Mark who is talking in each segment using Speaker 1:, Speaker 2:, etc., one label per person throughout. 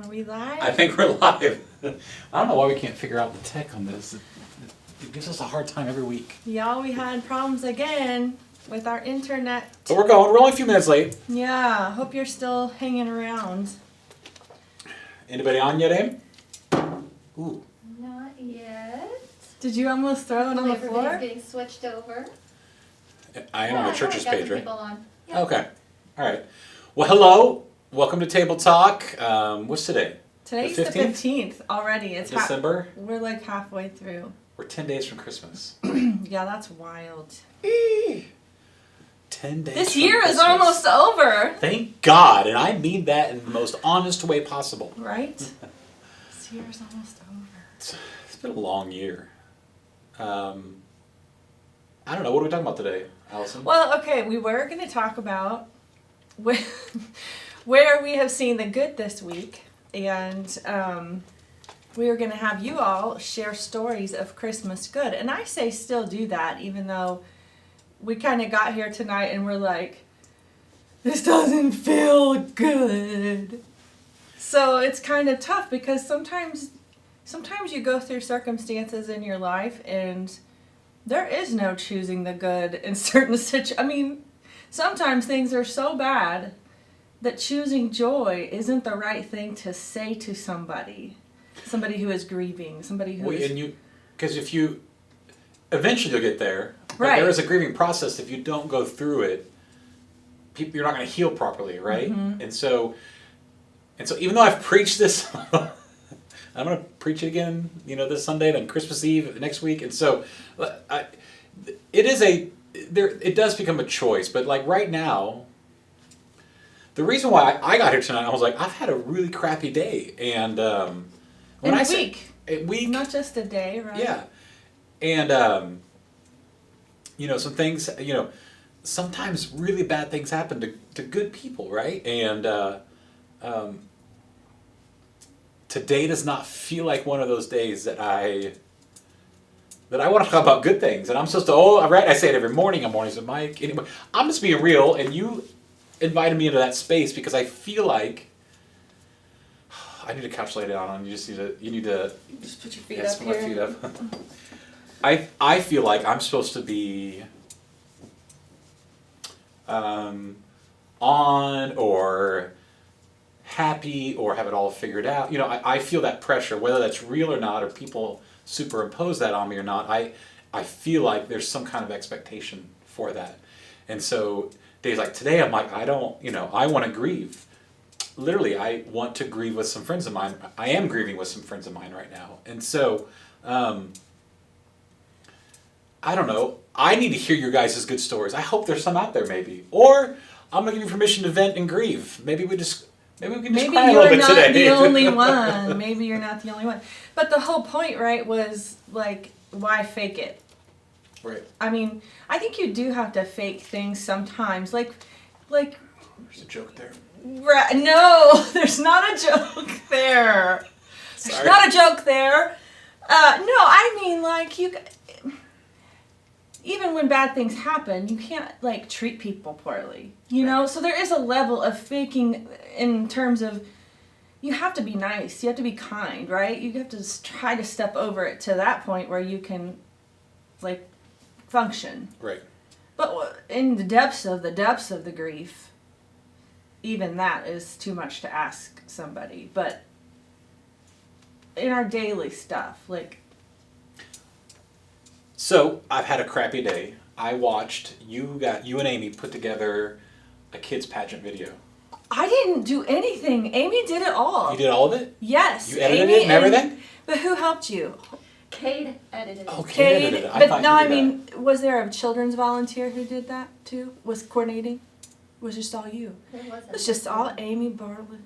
Speaker 1: Are we live?
Speaker 2: I think we're live. I don't know why we can't figure out the tech on this. It gives us a hard time every week.
Speaker 1: Y'all, we had problems again with our internet.
Speaker 2: But we're going. We're only a few minutes late.
Speaker 1: Yeah, hope you're still hanging around.
Speaker 2: Anybody on yet, Aim? Ooh.
Speaker 3: Not yet.
Speaker 1: Did you almost throw it on the floor?
Speaker 3: Everybody's getting switched over.
Speaker 2: I am on the church's page, right?
Speaker 3: People on. Yeah.
Speaker 2: Okay. All right. Well, hello. Welcome to Table Talk. What's today?
Speaker 1: Today's the 15th already. It's
Speaker 2: December?
Speaker 1: We're like halfway through.
Speaker 2: We're 10 days from Christmas.
Speaker 1: Yeah, that's wild.
Speaker 2: 10 days
Speaker 1: This
Speaker 2: from
Speaker 1: year
Speaker 2: Christmas.
Speaker 1: is almost over.
Speaker 2: Thank God. And I mean that in the most honest way possible.
Speaker 1: Right? This year is almost over.
Speaker 2: It's been a long year. I don't know. What are we talking about today, Allison?
Speaker 1: Well, okay, we were going to talk about where we have seen the good this week, and we were going to have you all share stories of Christmas good. And I say still do that, even though we kind of got here tonight and we're like, this doesn't feel good. So it's kind of tough because sometimes you go through circumstances in your life and there is no choosing the good in certain situations. I mean, sometimes things are so bad that choosing joy isn't the right thing to say to somebody who is grieving, somebody who is...
Speaker 2: Because if you, eventually you'll get there, but
Speaker 1: Right.
Speaker 2: there is a grieving process. If you don't go through it, you're not going to heal properly, right?
Speaker 1: Mm-hmm.
Speaker 2: And so even though I've preached this, I'm going to preach it again, this Sunday, then Christmas Eve next week. And so it does become a choice. But like right now, the reason why I got here tonight, I was like, I've had a really crappy day. And when
Speaker 1: In
Speaker 2: I
Speaker 1: a
Speaker 2: say
Speaker 1: week.
Speaker 2: a week,
Speaker 1: Not just a day, right?
Speaker 2: yeah. And, some things, sometimes really bad things happen to good people, right? And today does not feel like one of those days that I want to talk about good things. And I'm supposed to, right? I say it every morning. I'm mornings with Mike. Anyway, I'm just being real. And you invited me into that space because I feel like I need a couch to lay down on. You need to
Speaker 1: Just put your feet
Speaker 2: yes,
Speaker 1: up
Speaker 2: put
Speaker 1: here.
Speaker 2: my feet up. I feel like I'm supposed to be on or happy or have it all figured out. I feel that pressure, whether that's real or not, or people superimpose that on me or not. I feel like there's some kind of expectation for that. And so days like today, I'm like, I want to grieve. Literally, I want to grieve with some friends of mine. I am grieving with some friends of mine right now. And so, I don't know. I need to hear your guys' good stories. I hope there's some out there maybe. Or I'm going to give you permission to vent and grieve. Maybe we can just cry a little bit today.
Speaker 1: Maybe you're not the only one. Maybe you're not the only one. But the whole point, right, was like, why fake it?
Speaker 2: Right.
Speaker 1: I mean, I think you do have to fake things sometimes. Like,
Speaker 2: There's a joke there.
Speaker 1: no, there's not a joke there.
Speaker 2: Sorry.
Speaker 1: There's not a joke there. No, I mean, like, even when bad things happen, you can't, like, treat people poorly, know? So there is a level of faking in terms of you have to be nice. You have to be kind, right? You have to try to step over it to that point where you can, like, function.
Speaker 2: Right.
Speaker 1: But in the depths of the grief, even that is too much to ask somebody. But in our daily stuff, like...
Speaker 2: So, I've had a crappy day. I watched, you and Amy put together a kids pageant video.
Speaker 1: I didn't do anything. Amy did it all.
Speaker 2: You did all of it?
Speaker 1: Yes.
Speaker 2: You edited
Speaker 1: Amy
Speaker 2: it and everything?
Speaker 1: But who helped you?
Speaker 3: Cade edited it.
Speaker 2: Oh,
Speaker 1: Kate.
Speaker 2: edited it.
Speaker 1: But
Speaker 2: thought
Speaker 1: no,
Speaker 2: you
Speaker 1: I
Speaker 2: did
Speaker 1: mean, was there a children's volunteer who did that too? Was coordinating? Was just all you?
Speaker 3: Who was
Speaker 1: It was just all Amy Bartlett.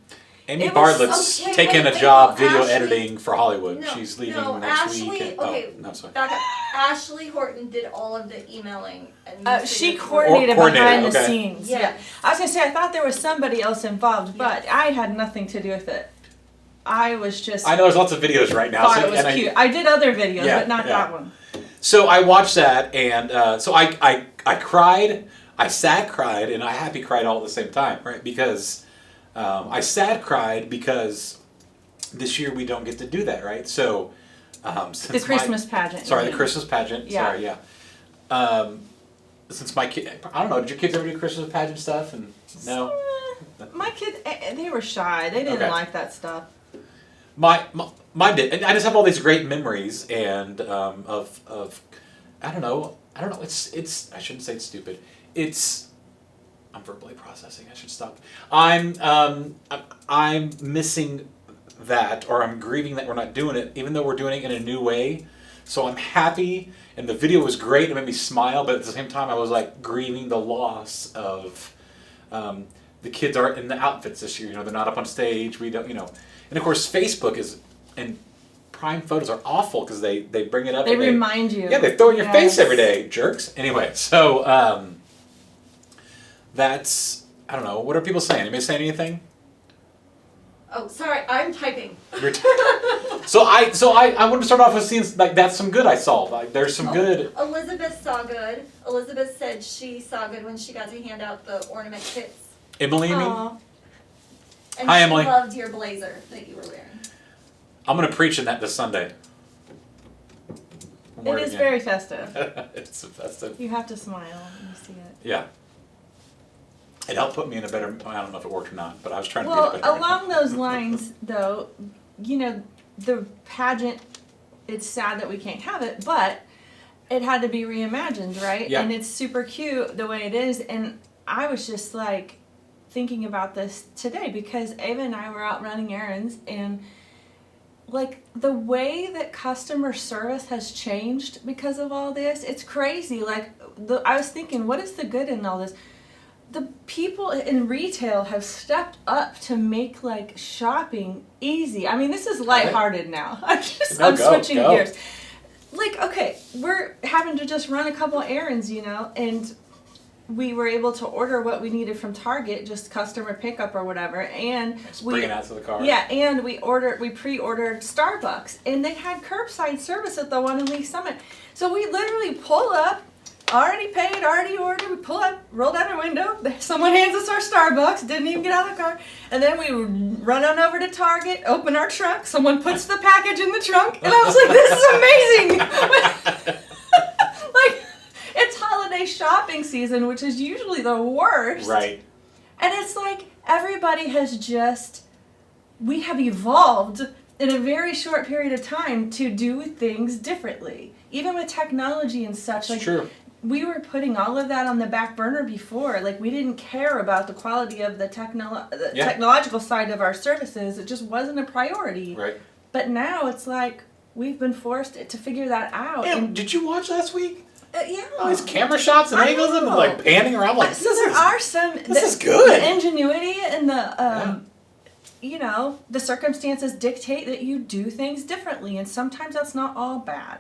Speaker 2: Amy
Speaker 1: It was-
Speaker 2: Bartlett's
Speaker 3: okay,
Speaker 2: taking
Speaker 3: wait,
Speaker 2: a job
Speaker 3: no,
Speaker 2: video
Speaker 3: Ashley-
Speaker 2: editing for Hollywood.
Speaker 3: No,
Speaker 2: She's leaving
Speaker 3: no,
Speaker 2: next
Speaker 3: Ashley,
Speaker 2: week. And,
Speaker 3: okay.
Speaker 2: no, sorry.
Speaker 3: Back up. Ashley Horton did all of the emailing. And
Speaker 1: She
Speaker 3: signature work.
Speaker 1: coordinated behind the
Speaker 2: okay.
Speaker 1: scenes.
Speaker 3: Yeah.
Speaker 1: Yeah. I was gonna say I thought there was somebody else involved, but I had nothing to do with it. I was just
Speaker 2: I know there's lots of videos right now.
Speaker 1: thought
Speaker 2: so,
Speaker 1: it was
Speaker 2: and
Speaker 1: cute. I did other videos,
Speaker 2: Yeah,
Speaker 1: but not
Speaker 2: yeah.
Speaker 1: that one.
Speaker 2: So I watched that, and so I cried. I sad cried, and I happy cried all at the same time, right? Because I sad cried because this year we don't get to do that, right? So, since
Speaker 1: The Christmas pageant.
Speaker 2: Sorry,
Speaker 1: you
Speaker 2: the
Speaker 1: mean.
Speaker 2: Christmas pageant.
Speaker 1: Yeah.
Speaker 2: Sorry, yeah. Since my kid, I don't know, did your kids ever do Christmas pageant stuff? And no,
Speaker 1: My kids, they were shy. They didn't
Speaker 2: Okay.
Speaker 1: like that stuff.
Speaker 2: mine did. And I just have all these great memories and of I don't know. It's I shouldn't say it's stupid. I'm verbally processing. I should stop. I'm missing that, or I'm grieving that we're not doing it, even though we're doing it in a new way. So I'm happy, and the video was great. It made me smile, but at the same time, I was like grieving the loss of the kids aren't in the outfits this year. You know, they're not up on stage. We don't, you know, and of course, Facebook and Prime Photos are awful because they bring it up.
Speaker 1: They
Speaker 2: and
Speaker 1: remind you.
Speaker 2: Yeah, they throw it in your face
Speaker 1: Yes.
Speaker 2: every day, jerks. Anyway, so that's, I don't know. What are people saying? Anybody saying anything?
Speaker 3: Oh, sorry, I'm typing.
Speaker 2: So I want to start off with seeing like that's some good I saw. Like there's some good.
Speaker 3: Elizabeth saw good. Elizabeth said she saw good when she got to hand out the ornament kits.
Speaker 2: Emily, you mean?
Speaker 1: Aw.
Speaker 3: And
Speaker 2: Hi,
Speaker 3: she
Speaker 2: Emily.
Speaker 3: loved your blazer that you were wearing.
Speaker 2: I'm gonna preach in that this Sunday.
Speaker 1: It is very festive.
Speaker 2: It's festive.
Speaker 1: You have to smile when you see it.
Speaker 2: Yeah. It helped put me in a better. I don't know if it worked or not, but I was trying to
Speaker 1: Well,
Speaker 2: be in a better.
Speaker 1: along those lines, though, you know, the pageant, it's sad that we can't have it, but it had to be reimagined, right?
Speaker 2: Yeah.
Speaker 1: And it's super cute the way it is. And I was just like thinking about this today because Ava and I were out running errands, and like the way that customer service has changed because of all this, it's crazy. Like I was thinking, what is the good in all this? The people in retail have stepped up to make like shopping easy. I mean, this is lighthearted now. I'm switching
Speaker 2: go.
Speaker 1: gears. Like, okay, we're having to just run a couple errands, you know, and we were able to order what we needed from Target, just customer pickup or whatever, and
Speaker 2: Just bring it out to the car.
Speaker 1: yeah, and we pre-ordered Starbucks, and they had curbside service at the one in Lee Summit. So we literally pull up, already paid, already ordered. We pull up, roll down our window. Someone hands us our Starbucks. Didn't even get out of the car. And then we run on over to Target, open our trunk. Someone puts the package in the trunk, and I was like, "This is amazing!" Like, it's holiday shopping season, which is usually the worst.
Speaker 2: Right.
Speaker 1: And it's like everybody has just, we have evolved in a very short period of time to do things differently. Even with technology and such.
Speaker 2: It's
Speaker 1: Like,
Speaker 2: true.
Speaker 1: we were putting all of that on the back burner before. Like, we didn't care about the quality of the
Speaker 2: Yeah.
Speaker 1: technological side of our services. It just wasn't a priority.
Speaker 2: Right.
Speaker 1: But now it's like we've been forced to figure that out.
Speaker 2: And did you watch last week?
Speaker 1: Yeah.
Speaker 2: All these camera shots and
Speaker 1: I
Speaker 2: angles and
Speaker 1: know.
Speaker 2: like panning around like
Speaker 1: So there are some.
Speaker 2: this is good.
Speaker 1: The ingenuity and the, you know, the circumstances dictate that you do things differently, and sometimes that's not all bad.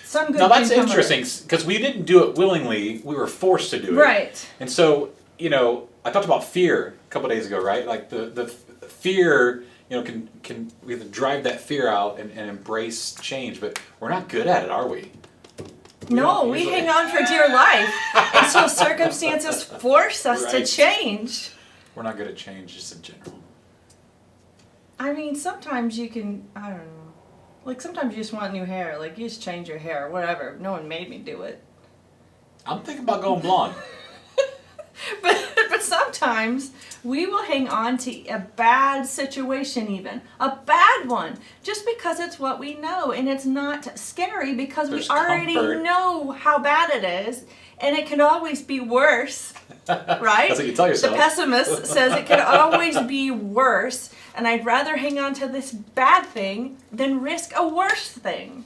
Speaker 1: Some good.
Speaker 2: Now that's
Speaker 1: things come of it.
Speaker 2: interesting because we didn't do it willingly. We were forced to do it.
Speaker 1: Right.
Speaker 2: And so, you know, I talked about fear a couple days ago, right? Like the fear, you know, can we have to drive that fear out and embrace change, but we're not good at it, are we?
Speaker 1: No,
Speaker 2: don't
Speaker 1: we
Speaker 2: usually.
Speaker 1: hang on for dear life until circumstances force us to
Speaker 2: Right.
Speaker 1: change.
Speaker 2: We're not good at change just in general.
Speaker 1: I mean, sometimes you can, I don't know. Like, sometimes you just want new hair. Like, you just change your hair or whatever. No one made me do it.
Speaker 2: I'm thinking about going blonde.
Speaker 1: But sometimes we will hang on to a bad situation, even a bad one, just because it's what we know, and it's not scary because
Speaker 2: There's
Speaker 1: we already
Speaker 2: comfort.
Speaker 1: know how bad it is, and it can always be worse. Right?
Speaker 2: That's what you tell yourself.
Speaker 1: The pessimist says it can always be worse, and I'd rather hang on to this bad thing than risk a worse thing.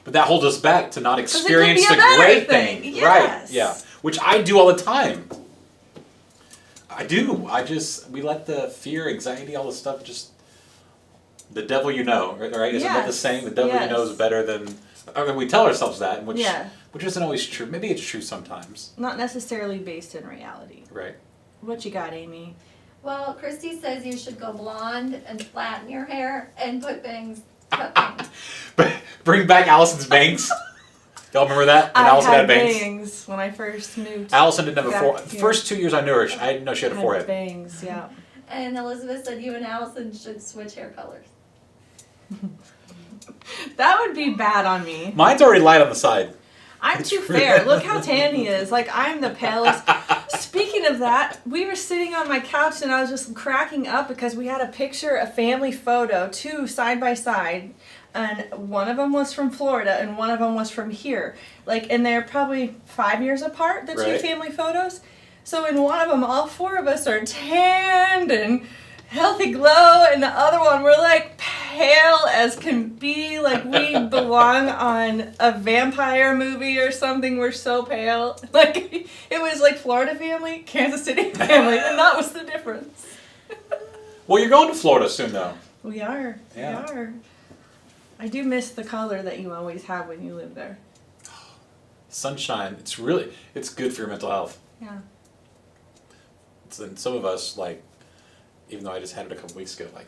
Speaker 2: But that holds us back to not
Speaker 1: 'Cause it could
Speaker 2: experience
Speaker 1: be a
Speaker 2: the
Speaker 1: better
Speaker 2: great
Speaker 1: thing.
Speaker 2: thing.
Speaker 1: Yes.
Speaker 2: Right. Yeah. Which I do all the time. I do. We let the fear, anxiety, all this stuff just, the devil you know, right? Isn't that the
Speaker 1: Yes.
Speaker 2: saying? The devil you know is
Speaker 1: Yes.
Speaker 2: better than, I mean, we tell ourselves that, which
Speaker 1: Yeah.
Speaker 2: isn't always true. Maybe it's true sometimes.
Speaker 1: Not necessarily based in reality.
Speaker 2: Right.
Speaker 1: What you got, Amy?
Speaker 3: Well, Christy says you should go blonde and flatten your hair and put bangs. Cut bangs.
Speaker 2: But bring back Allison's bangs. Y'all remember that? When
Speaker 1: I
Speaker 2: Allison
Speaker 1: had
Speaker 2: bangs?
Speaker 1: bangs when I first moved.
Speaker 2: Allison didn't have a
Speaker 1: back
Speaker 2: forehead.
Speaker 1: here.
Speaker 2: First 2 years I knew her, I didn't know she had a
Speaker 1: I had
Speaker 2: forehead.
Speaker 1: bangs, yeah.
Speaker 3: And Elizabeth said you and Allison should switch hair colors.
Speaker 1: That would be bad on me.
Speaker 2: Mine's already light on the side.
Speaker 1: I'm too fair. Look how tan he is. Like, I'm the palest. Speaking of that, we were sitting on my couch and I was just cracking up because we had a picture, a family photo, two side by side. And one of them was from Florida and one of them was from here. Like, and they're probably 5 years apart, the two
Speaker 2: Right.
Speaker 1: family photos. So in one of them, all four of us are tanned and healthy glow, and the other one we're like pale as can be, like we belong on a vampire movie or something. We're so pale. Like, it was like Florida family, Kansas City family, and that was the difference.
Speaker 2: Well, you're going to Florida soon, though.
Speaker 1: We are.
Speaker 2: Yeah.
Speaker 1: We are. I do miss the color that you always have when you live there.
Speaker 2: Sunshine. It's good for your mental health.
Speaker 1: Yeah.
Speaker 2: And some of us, like, even though I just had it a couple weeks ago, like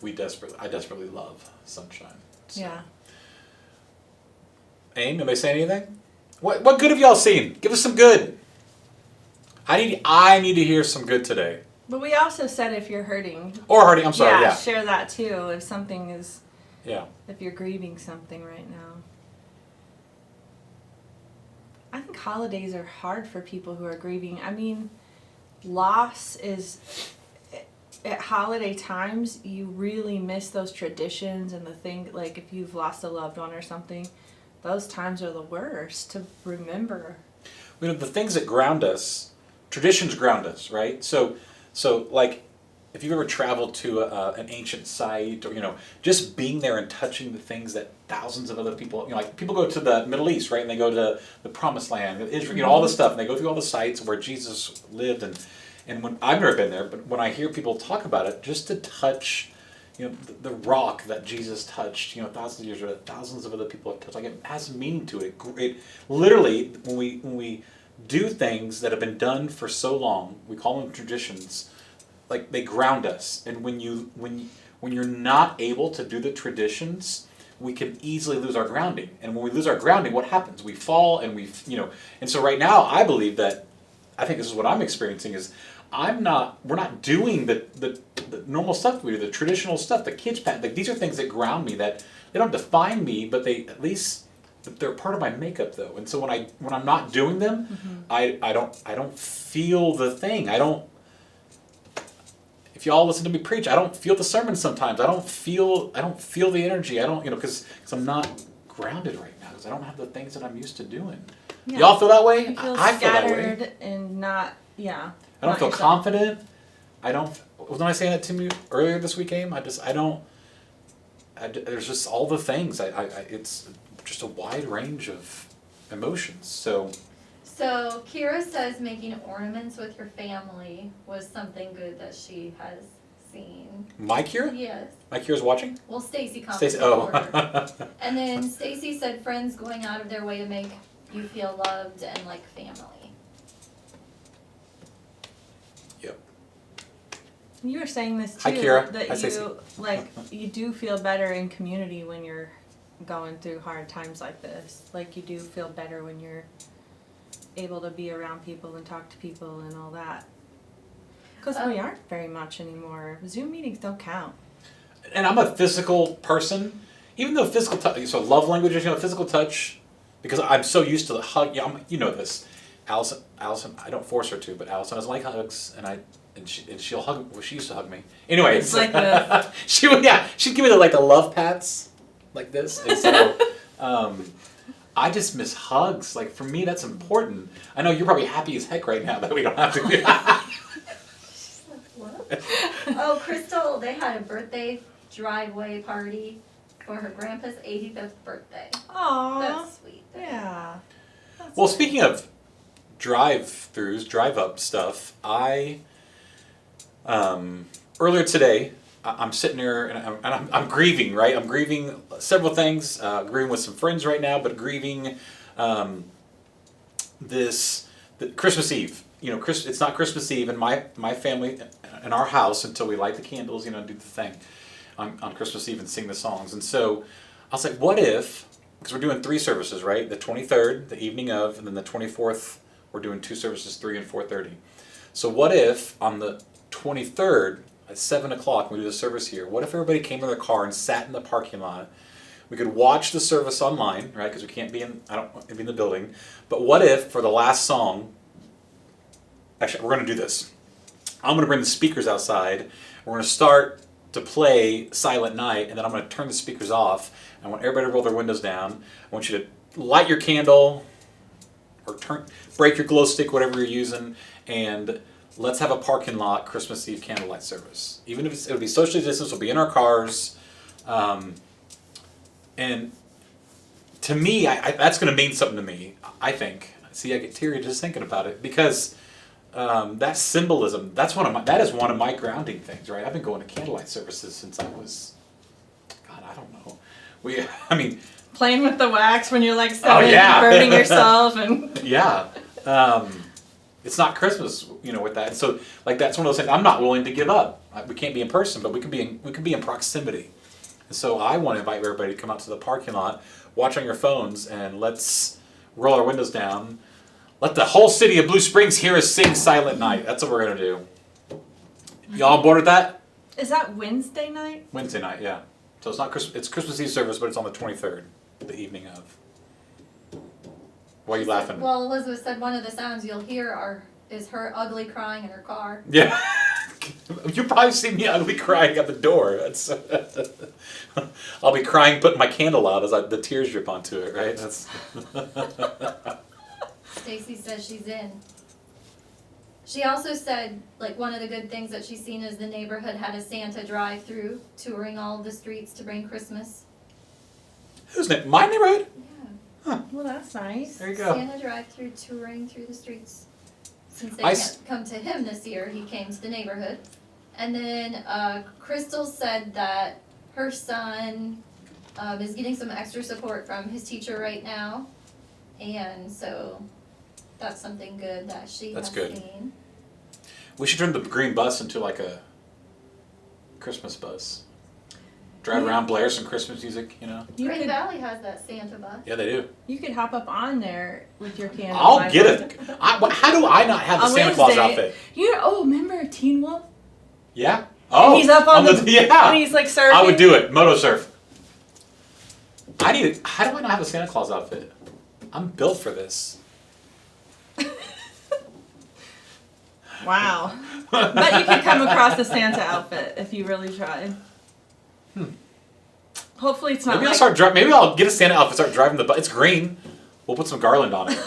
Speaker 2: I desperately love sunshine. So.
Speaker 1: Yeah.
Speaker 2: Aim, anybody say anything? What good have y'all seen? Give us some good. I need to hear some good today.
Speaker 1: But we also said if you're hurting.
Speaker 2: Or Hardy, I'm sorry, yeah.
Speaker 1: Share that too. If something is.
Speaker 2: Yeah.
Speaker 1: If you're grieving something right now. I think holidays are hard for people who are grieving. I mean, loss is. At holiday times, you really miss those traditions and the thing, like if you've lost a loved one or something, those times are the worst to remember.
Speaker 2: You know, the things that ground us, traditions ground us, right? So like, if you've ever traveled to an ancient site, or, you know, just being there and touching the things that thousands of other people, you know, like people go to the Middle East, right? And they go to the Promised Land, Israel, you know, all this stuff, and they go through all the sites where Jesus lived, and when I've never been there, but when I hear people talk about it, just to touch, you know, the rock that Jesus touched, you know, thousands of years, or thousands of other people have touched, like it has meaning to it. It literally, when we do things that have been done for so long, we call them traditions, like they ground us. And when you're not able to do the traditions, we can easily lose our grounding. And when we lose our grounding, what happens? We fall, and and so right now, I believe that, I think this is what I'm experiencing is, we're not doing the normal stuff we do, the traditional stuff, the kids pat, like these are things that ground me, that they don't define me, but they at least, they're part of my makeup though. And so when I'm not doing them, I don't feel the thing. If y'all listen to me preach, I don't feel the sermon sometimes. I don't feel the energy. I don't, because I'm not grounded right now, because I don't have the things that I'm used to doing.
Speaker 1: Yeah.
Speaker 2: Y'all feel that way?
Speaker 1: You feel
Speaker 2: I feel that way.
Speaker 1: scattered and not, yeah.
Speaker 2: I don't
Speaker 1: not
Speaker 2: feel
Speaker 1: yourself.
Speaker 2: confident. Wasn't I saying that to you earlier this week, Aim? There's just all the things. It's just a wide range of emotions. So
Speaker 3: Kira says making ornaments with your family was something good that she has seen.
Speaker 2: My Kira?
Speaker 3: Yes.
Speaker 2: My Kira's watching?
Speaker 3: Well, Stacy
Speaker 2: Stacey,
Speaker 3: commented
Speaker 2: oh.
Speaker 3: for her. And then Stacy said friends going out of their way to make you feel loved and like family.
Speaker 2: Yep.
Speaker 1: You were saying this too.
Speaker 2: Hi, Kira.
Speaker 1: That
Speaker 2: Hi, Stacey.
Speaker 1: you do feel better in community when you're going through hard times like this. Like you do feel better when you're able to be around people and talk to people and all that. Because we aren't very much anymore. Zoom meetings don't count.
Speaker 2: And I'm a physical person, even though physical touch, so love languages, physical touch, because I'm so used to the hug. Yeah, you know this. Allison, I don't force her to, but Allison doesn't like hugs, and she'll hug. Well, she used to hug me. Anyway,
Speaker 1: It's like the
Speaker 2: she'd give me the love pats, like this. And so, I just miss hugs. Like for me, that's important. I know you're probably happy as heck right now that we don't have to.
Speaker 3: She's like, what? Oh, Crystal, they had a birthday driveway party for her grandpa's 85th birthday.
Speaker 1: Aww.
Speaker 3: That's sweet.
Speaker 1: Yeah. That's
Speaker 2: Well,
Speaker 1: nice.
Speaker 2: speaking of drive-throughs, drive-up stuff, earlier today, I'm sitting there and I'm grieving, right? I'm grieving several things, grieving with some friends right now, but grieving the Christmas Eve. It's not Christmas Eve in my family, in our house, until we light the candles, do the thing on Christmas Eve and sing the songs. And so I was like, what if, because we're doing 3 services, right? The 23rd, the evening of, and then the 24th, we're doing 2 services, 3 and 4:30. So what if on the 23rd, at 7 o'clock when we do the service here, what if everybody came in their car and sat in the parking lot? We could watch the service online, right? Because we can't be in the building. But what if for the last song, actually, we're going to do this. I'm going to bring the speakers outside. We're going to start to play Silent Night, and then I'm going to turn the speakers off. I want everybody to roll their windows down. I want you to light your candle or break your glow stick, whatever you're using, and let's have a parking lot Christmas Eve candlelight service. Even if it'll be socially distanced, we'll be in our cars. And to me, that's going to mean something to me, I think. See, I get teary just thinking about it because that symbolism, that is one of my grounding things, right? I've been going to candlelight services since I was, God, I don't know.
Speaker 1: Playing with the wax when you're like burning yourself and
Speaker 2: yeah. It's not Christmas, with that. So like that's one of those things I'm not willing to give up. We can't be in person, but we can be in proximity. And so I want to invite everybody to come out to the parking lot, watch on your phones, and let's roll our windows down. Let the whole city of Blue Springs hear us sing Silent Night. That's what we're gonna do. Y'all on board with that?
Speaker 1: Is that Wednesday night?
Speaker 2: Wednesday night, yeah. So it's not Christmas. It's Christmas Eve service, but it's on the 23rd, the evening of. Why are you laughing?
Speaker 3: Well, Elizabeth said one of the sounds you'll hear is her ugly crying in her car.
Speaker 2: Yeah. You'll probably see me ugly crying at the door. I'll be crying, putting my candle out as the tears drip onto it, right?
Speaker 3: Stacy says she's in. She also said, like, one of the good things that she's seen is the neighborhood had a Santa drive-through touring all the streets to bring Christmas.
Speaker 2: Whose name? My neighborhood?
Speaker 3: Yeah.
Speaker 1: Well, that's nice.
Speaker 2: There you go.
Speaker 3: Santa drive-through touring through the streets. Since they can't come to him this year, he came to the neighborhood. And then Crystal said that her son is getting some extra support from his teacher right now. And so that's something good that she has seen.
Speaker 2: We should turn the green bus into like a Christmas bus. Drive around, blare some Christmas music,
Speaker 3: Green Valley has that Santa bus.
Speaker 2: Yeah, they do.
Speaker 1: You could hop up on there with your candle.
Speaker 2: I'll get it. How do I not have the Santa Claus outfit?
Speaker 1: Remember Teen Wolf?
Speaker 2: Yeah. Oh,
Speaker 1: and he's up on the
Speaker 2: yeah.
Speaker 1: And he's like surfing.
Speaker 2: I would do it. Moto surf. How do I not have a Santa Claus outfit? I'm built for this.
Speaker 1: Wow. But you could come across a Santa outfit if you really tried. Hopefully it's not.
Speaker 2: Maybe I'll get a Santa outfit. Start driving the bus. It's green. We'll put some garland on it.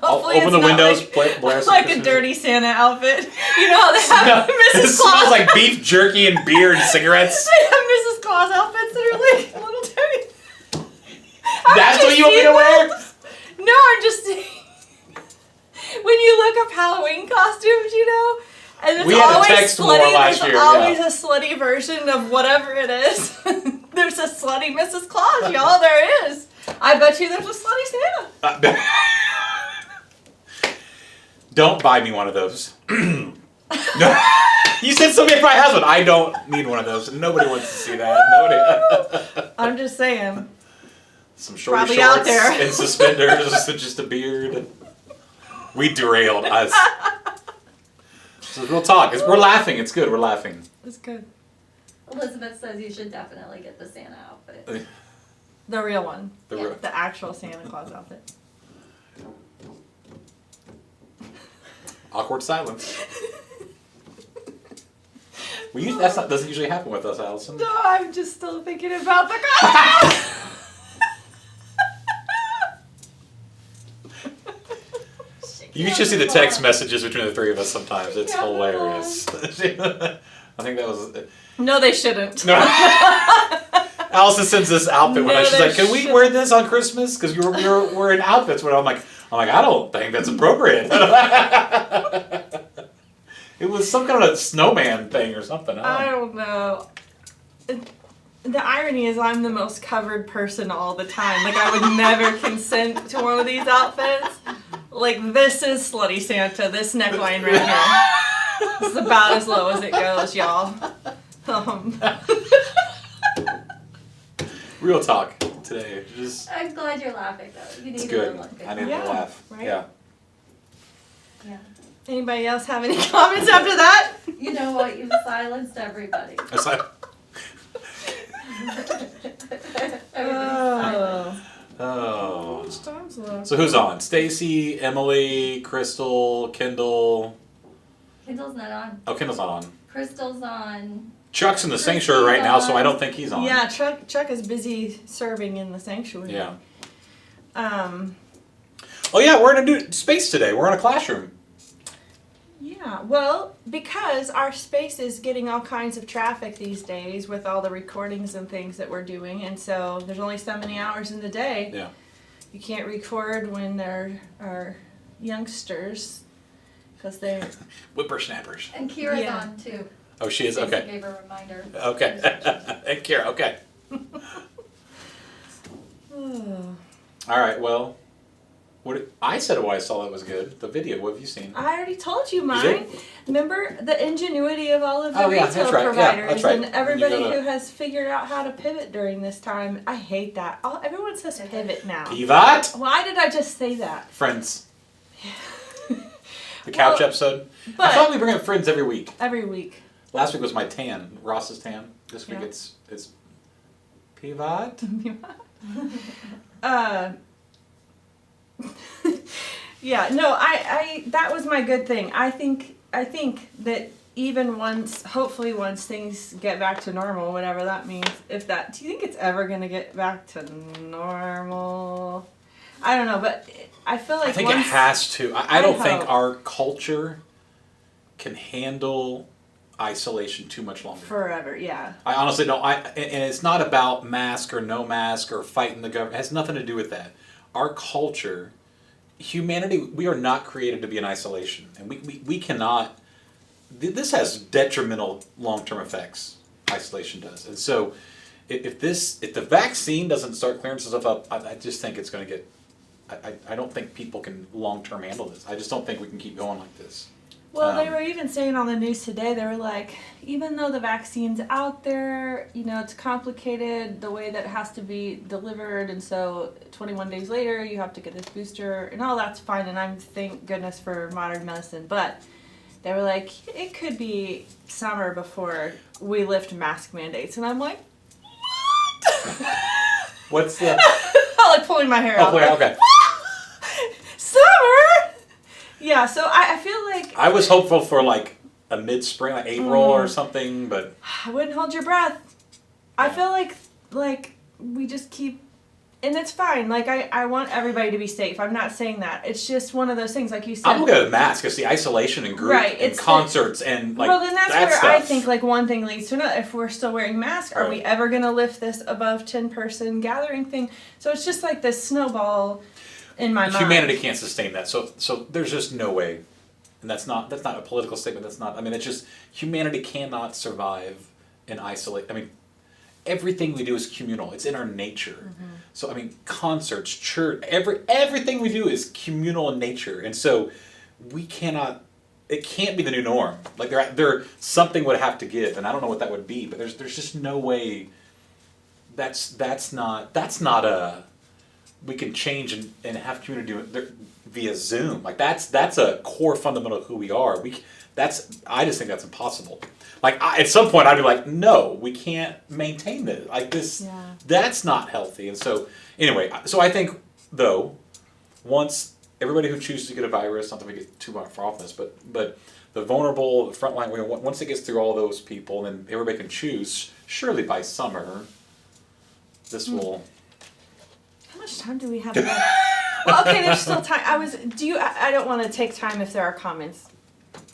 Speaker 2: I'll open the windows. Blare some
Speaker 1: like a dirty Santa outfit. You know how they have Mrs.
Speaker 2: It
Speaker 1: Claus.
Speaker 2: smells like beef jerky and beer and cigarettes.
Speaker 1: They have Mrs. Claus outfits that are like a little dirty.
Speaker 2: That's what you want me to wear?
Speaker 1: No, I'm just saying. When you look up Halloween costumes, and it's
Speaker 2: we had
Speaker 1: always
Speaker 2: a text war
Speaker 1: slutty.
Speaker 2: last
Speaker 1: There's
Speaker 2: year.
Speaker 1: always a slutty version of whatever it is. There's a slutty Mrs. Claus, y'all. There is. I bet you there's a slutty Santa.
Speaker 2: Don't buy me one of those. No. You said somebody probably has one. I don't need one of those. Nobody wants to see that. Nobody.
Speaker 1: I'm just saying.
Speaker 2: Some shorty
Speaker 1: Probably
Speaker 2: shorts
Speaker 1: out there.
Speaker 2: and suspenders, just a beard. We derailed us. So real talk. We're laughing. It's good. We're laughing.
Speaker 1: It's good.
Speaker 3: Elizabeth says you should definitely get the Santa outfit.
Speaker 1: The real one.
Speaker 2: The
Speaker 1: The actual Santa Claus outfit.
Speaker 2: Awkward silence. Doesn't usually happen with us, Allison.
Speaker 1: No, I'm just still thinking about the costume.
Speaker 2: You should see the text messages between the three of us sometimes. It's
Speaker 3: Yeah,
Speaker 2: hilarious. I think that was...
Speaker 1: No, they shouldn't.
Speaker 2: No. Allison sends this outfit when she's like, "Can we wear this on Christmas?" Because we're wearing outfits. When I'm like, I don't think that's appropriate. It was some kind of snowman thing or something.
Speaker 1: I don't know. The irony is I'm the most covered person all the time. Like, I would never consent to one of these outfits. Like, this is Slutty Santa, this neckline right here. This is about as low as it goes, y'all.
Speaker 2: Real talk today.
Speaker 3: I'm glad you're laughing though. You need
Speaker 2: it's
Speaker 3: to
Speaker 2: good.
Speaker 3: look good.
Speaker 2: I need to laugh.
Speaker 1: Right?
Speaker 2: Yeah.
Speaker 3: Yeah.
Speaker 1: Anybody else have any comments after that?
Speaker 3: You know what? You've silenced everybody.
Speaker 2: It's like,
Speaker 1: Oh.
Speaker 2: oh.
Speaker 1: Which time's left?
Speaker 2: So who's on? Stacy, Emily, Crystal, Kendall.
Speaker 3: Kendall's not on.
Speaker 2: Oh, Kendall's not on.
Speaker 3: Crystal's on.
Speaker 2: Chuck's in the sanctuary right now, so I don't think he's on.
Speaker 1: Yeah, Chuck is busy serving in the sanctuary.
Speaker 2: Yeah.
Speaker 1: Oh
Speaker 2: yeah, we're in a new space today. We're in a classroom.
Speaker 1: Yeah, well, because our space is getting all kinds of traffic these days with all the recordings and things that we're doing, and so there's only so many hours in the day.
Speaker 2: Yeah.
Speaker 1: You can't record when there are youngsters because they're
Speaker 2: Whippersnappers.
Speaker 3: And Kira's
Speaker 1: Yeah.
Speaker 3: on too.
Speaker 2: Oh, she is?
Speaker 3: Stacy
Speaker 2: Okay.
Speaker 3: gave a reminder.
Speaker 2: Okay. And Kira, okay. All right, well, I said why I saw that was good. The video, what have you seen?
Speaker 1: I already told you mine.
Speaker 2: did?
Speaker 1: Remember the ingenuity of all of the
Speaker 2: Oh, yeah,
Speaker 1: retail
Speaker 2: that's right. Yeah,
Speaker 1: providers
Speaker 2: that's right.
Speaker 1: and everybody
Speaker 2: You gotta-
Speaker 1: who has figured out how to pivot during this time. I hate that. Everyone says pivot now.
Speaker 2: Pivot?
Speaker 1: Why did I just say that?
Speaker 2: Friends. The couch
Speaker 1: Well,
Speaker 2: episode.
Speaker 1: but-
Speaker 2: I thought we bring up Friends every week.
Speaker 1: Every week.
Speaker 2: Last week was my tan, Ross's tan. This week
Speaker 1: Yeah.
Speaker 2: it's Pivot.
Speaker 1: Yeah, no, I that was my good thing. I think that even hopefully once things get back to normal, whatever that means, do you think it's ever gonna get back to normal? I don't know, but I feel like
Speaker 2: I think it
Speaker 1: once,
Speaker 2: has to. I don't think
Speaker 1: hope.
Speaker 2: our culture can handle isolation too much longer.
Speaker 1: forever, yeah.
Speaker 2: I honestly don't. And it's not about mask or no mask or fighting the government. It has nothing to do with that. Our culture, humanity, we are not created to be in isolation, and we cannot. This has detrimental long-term effects. Isolation does, and so if the vaccine doesn't start clearing stuff up, I just think it's going to get. I don't think people can long-term handle this. I just don't think we can keep going like this.
Speaker 1: Well, they were even saying on the news today, they were like, even though the vaccine's out there, it's complicated the way that it has to be delivered, and so 21 days later you have to get this booster, and all that's fine, and I'm thank goodness for modern medicine, but they were like, it could be summer before we lift mask mandates, and I'm like, what?
Speaker 2: What's the?
Speaker 1: I'm like pulling my hair out.
Speaker 2: Oh, okay.
Speaker 1: Summer? Yeah, so I feel like
Speaker 2: I was hopeful for like a mid-spring, like April or something, but
Speaker 1: I wouldn't hold your breath. I feel like we just keep, and it's fine. Like I want everybody to be safe. I'm not saying that. It's just one of those things, like you said.
Speaker 2: I'm looking at the mask. It's the isolation and group
Speaker 1: Right,
Speaker 2: and
Speaker 1: it's
Speaker 2: concerts and like
Speaker 1: well, then that's
Speaker 2: that
Speaker 1: where
Speaker 2: stuff.
Speaker 1: I think like one thing leads to another. If we're still wearing masks, are we
Speaker 2: Right.
Speaker 1: ever gonna lift this above 10-person gathering thing? So it's just like this snowball in my mind.
Speaker 2: Humanity can't sustain that. So there's just no way. And that's not a political statement. It's just humanity cannot survive in isolation. I mean, everything we do is communal. It's in our nature.
Speaker 1: Mm-hmm.
Speaker 2: So concerts, church, everything we do is communal in nature. And so we cannot. It can't be the new norm. Like there something would have to give, and I don't know what that would be. But there's just no way. That's not a. We can change and have community do it via Zoom. Like that's a core fundamental of who we are. I just think that's impossible. Like at some point I'd be like, no, we can't maintain this. Like this,
Speaker 1: Yeah.
Speaker 2: That's not healthy. And so anyway, so I think though, once everybody who chooses to get a virus, not that we get too far off this, but the vulnerable, the frontline, once it gets through all those people, then everybody can choose. Surely by summer, this will.
Speaker 1: How much time do we have left? Well, okay, there's still time. I don't want to take time if there are comments.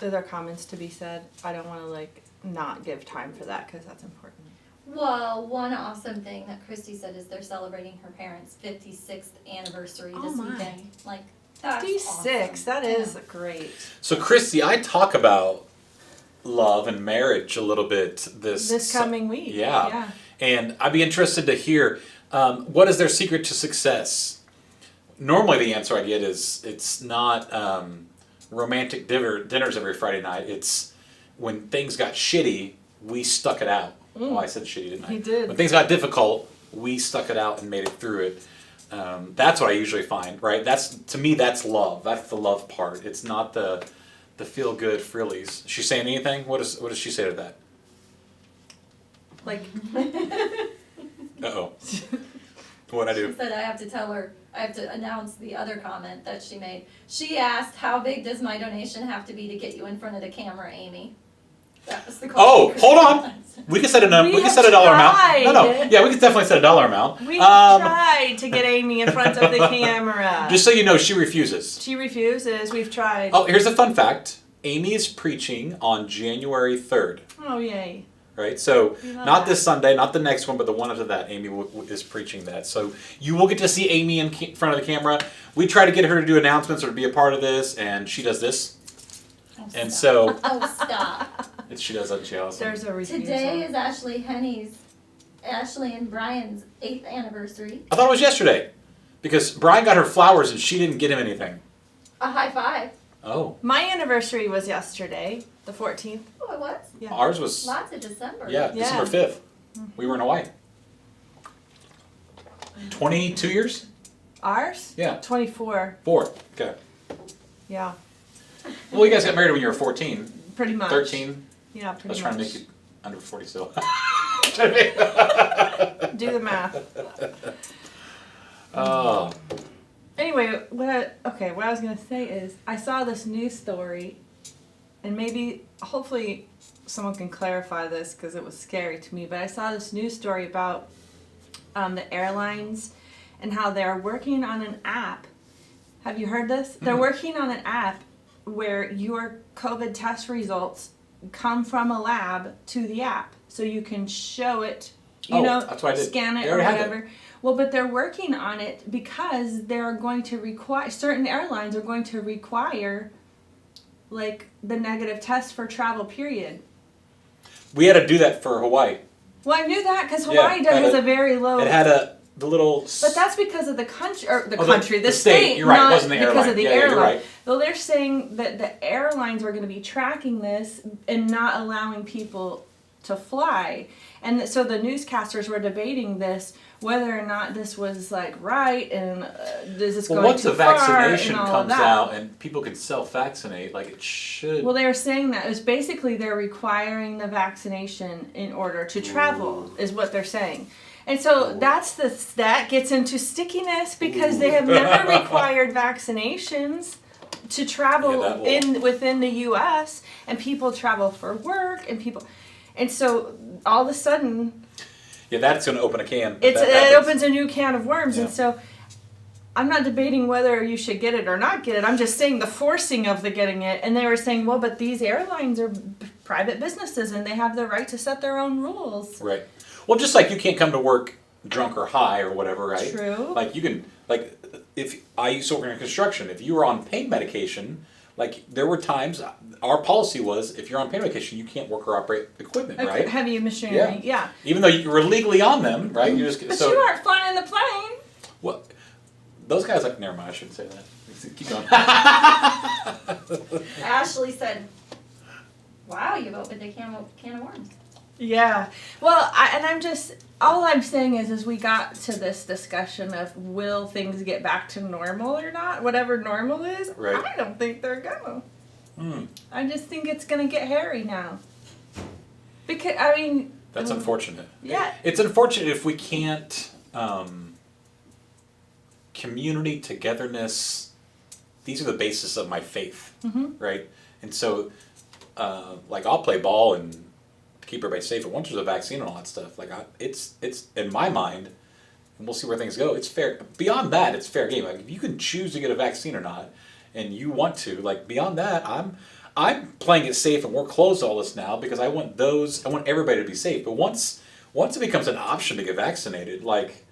Speaker 1: Are there comments to be said? I don't want to not give time for that because that's important.
Speaker 3: Well, one awesome thing that Christy said is they're celebrating her parents' 56th anniversary this
Speaker 1: my.
Speaker 3: weekend. Like, that's
Speaker 1: 56,
Speaker 3: awesome.
Speaker 1: that is great.
Speaker 2: So Christy, I talk about love and marriage a little bit
Speaker 1: This coming week.
Speaker 2: Yeah. And I'd be interested to hear what is their secret to success? Normally the answer I get is it's not romantic dinners every Friday night. It's when things got shitty, we stuck it out. Well, I said shitty, didn't I?
Speaker 1: You did.
Speaker 2: When things got difficult, we stuck it out and made it through it. That's what I usually find, right? To me, that's love. That's the love part. It's not the the feel good frillies. Is she saying anything? What does she say to that?
Speaker 1: Like,
Speaker 2: Uh-oh. What'd I
Speaker 3: She
Speaker 2: do?
Speaker 3: said I have to tell her, I have to announce the other comment that she made. She asked, how big does my donation have to be to get you in front of the camera, Amy? That was the question.
Speaker 2: Oh, hold on. We can set a number.
Speaker 1: We
Speaker 2: We can
Speaker 1: have
Speaker 2: set a dollar amount.
Speaker 1: tried.
Speaker 2: No. Yeah, we can definitely set a dollar amount.
Speaker 1: we tried to get Amy in front of the camera.
Speaker 2: Just so you know, she refuses.
Speaker 1: She refuses. We've tried.
Speaker 2: Oh, here's a fun fact. Amy is preaching on January 3rd.
Speaker 1: Oh, yay.
Speaker 2: Right, so
Speaker 1: We love
Speaker 2: not
Speaker 1: that.
Speaker 2: this Sunday, not the next one, but the one after that. Amy is preaching that, so you will get to see Amy in front of the camera. We try to get her to do announcements or to be a part of this, and she does this,
Speaker 3: Oh,
Speaker 2: and
Speaker 3: stop.
Speaker 2: so
Speaker 3: Oh, stop.
Speaker 2: she does that. She awesome.
Speaker 1: There's a refusal.
Speaker 3: Today is Ashley and Brian's 8th anniversary.
Speaker 2: I thought it was yesterday, because Brian got her flowers and she didn't get him anything.
Speaker 3: A high five.
Speaker 2: Oh,
Speaker 1: My anniversary was yesterday, the 14th.
Speaker 3: Oh, it was?
Speaker 1: Yeah.
Speaker 2: ours was
Speaker 3: Lots of December.
Speaker 2: yeah,
Speaker 1: Yeah.
Speaker 2: December 5th. We were in Hawaii. 22 years?
Speaker 1: Ours?
Speaker 2: Yeah.
Speaker 1: 24.
Speaker 2: 4. Okay.
Speaker 1: Yeah.
Speaker 2: Well, you guys got married when you were 14,
Speaker 1: Pretty much.
Speaker 2: 13.
Speaker 1: Yeah,
Speaker 2: I
Speaker 1: pretty
Speaker 2: was trying to
Speaker 1: much.
Speaker 2: make you under 40 still.
Speaker 1: Do the math.
Speaker 2: Oh.
Speaker 1: Anyway, what I was gonna say is I saw this news story, and maybe hopefully someone can clarify this because it was scary to me. But I saw this news story about the airlines and how they're working on an app. Have you heard this? They're working on an app where your COVID test results come from a lab to the app, so you can show it. You
Speaker 2: Oh,
Speaker 1: know,
Speaker 2: that's what I did.
Speaker 1: scan it
Speaker 2: They
Speaker 1: or
Speaker 2: already have it.
Speaker 1: whatever. Well, but they're working on it because they're going to require, certain airlines are going to require like the negative test for travel, period.
Speaker 2: We had to do that for Hawaii.
Speaker 1: Well, I knew that because
Speaker 2: Yeah,
Speaker 1: Hawaii
Speaker 2: had
Speaker 1: has
Speaker 2: a-
Speaker 1: a very low.
Speaker 2: It had the little.
Speaker 1: But that's because of the country, or the
Speaker 2: Oh,
Speaker 1: country, the
Speaker 2: state. You're right. It
Speaker 1: not
Speaker 2: wasn't the
Speaker 1: because
Speaker 2: airline.
Speaker 1: of the
Speaker 2: Yeah,
Speaker 1: airline.
Speaker 2: you're right.
Speaker 1: Well, they're saying that the airlines are going to be tracking this and not allowing people to fly. And so the newscasters were debating this, whether or not this was like right, and is this
Speaker 2: Well,
Speaker 1: going
Speaker 2: once
Speaker 1: too
Speaker 2: the
Speaker 1: far,
Speaker 2: vaccination
Speaker 1: and all of
Speaker 2: comes
Speaker 1: that.
Speaker 2: out and people can self-vaccinate, like it should.
Speaker 1: Well, they were saying that it was basically they're requiring the vaccination in order to travel, is what they're saying. And so that gets into stickiness because they have never required vaccinations to travel
Speaker 2: Yeah, that will-
Speaker 1: within the U.S. and people travel for work and so all of a sudden
Speaker 2: Yeah, that's going to open a can.
Speaker 1: it
Speaker 2: happens.
Speaker 1: opens a new can of worms.
Speaker 2: Yeah.
Speaker 1: And so I'm not debating whether you should get it or not get it. I'm just saying the forcing of the getting it. And they were saying, well, but these airlines are private businesses and they have the right to set their own rules.
Speaker 2: Right. Well, just like you can't come to work drunk or high or whatever, right?
Speaker 1: True.
Speaker 2: Like you can, like, if I used to work in construction, if you were on pain medication, like there were times our policy was if you're on pain medication, you can't work or operate equipment, right?
Speaker 1: Heavy machinery, yeah.
Speaker 2: Even though you were legally on them, right? You just
Speaker 1: But
Speaker 2: so
Speaker 1: you aren't flying the plane.
Speaker 2: what? Those guys like never mind. I shouldn't say that. Keep going.
Speaker 3: Ashley said, wow, you've opened a can of worms.
Speaker 1: Yeah. Well, all I'm saying is we got to this discussion of will things get back to normal or not, whatever normal is.
Speaker 2: Right.
Speaker 1: I don't think they're gonna.
Speaker 2: Hmm.
Speaker 1: I just think it's gonna get hairy now. Because, I mean.
Speaker 2: That's unfortunate.
Speaker 1: Yeah.
Speaker 2: It's unfortunate if we can't community togetherness. These are the basis of my faith, right? And so, like I'll play ball and keep everybody safe. But once there's a vaccine and all that stuff, like it's in my mind, and we'll see where things go. It's fair. Beyond that, it's fair game. Like if you can choose to get a vaccine or not, and you want to, like beyond that, I'm playing it safe, and we're closed all this now because I want everybody to be safe. But once it becomes an option to get vaccinated, like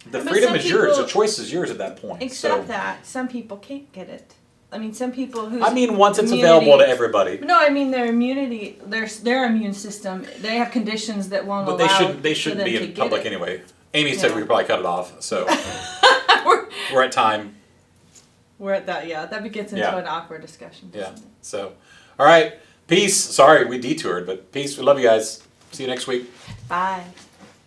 Speaker 2: the
Speaker 1: But
Speaker 2: freedom
Speaker 1: some
Speaker 2: is yours, the
Speaker 1: people
Speaker 2: choice is yours at that point.
Speaker 1: Except
Speaker 2: so,
Speaker 1: that some people can't get it. I mean, some people who.
Speaker 2: I mean, once it's available to everybody,
Speaker 1: No, I mean their immunity, their immune system. They have conditions that won't
Speaker 2: but
Speaker 1: allow.
Speaker 2: they shouldn't
Speaker 1: for them
Speaker 2: be
Speaker 1: to
Speaker 2: in
Speaker 1: get
Speaker 2: public
Speaker 1: it.
Speaker 2: anyway. Amy said
Speaker 1: Yeah.
Speaker 2: we could probably cut it off, so
Speaker 1: we're,
Speaker 2: we're at time.
Speaker 1: we're at that. Yeah, that gets into
Speaker 2: Yeah.
Speaker 1: an awkward discussion.
Speaker 2: Yeah.
Speaker 1: doesn't it?
Speaker 2: So, all right, peace. Sorry we detoured, but peace. We love you guys. See you next week.
Speaker 1: Bye.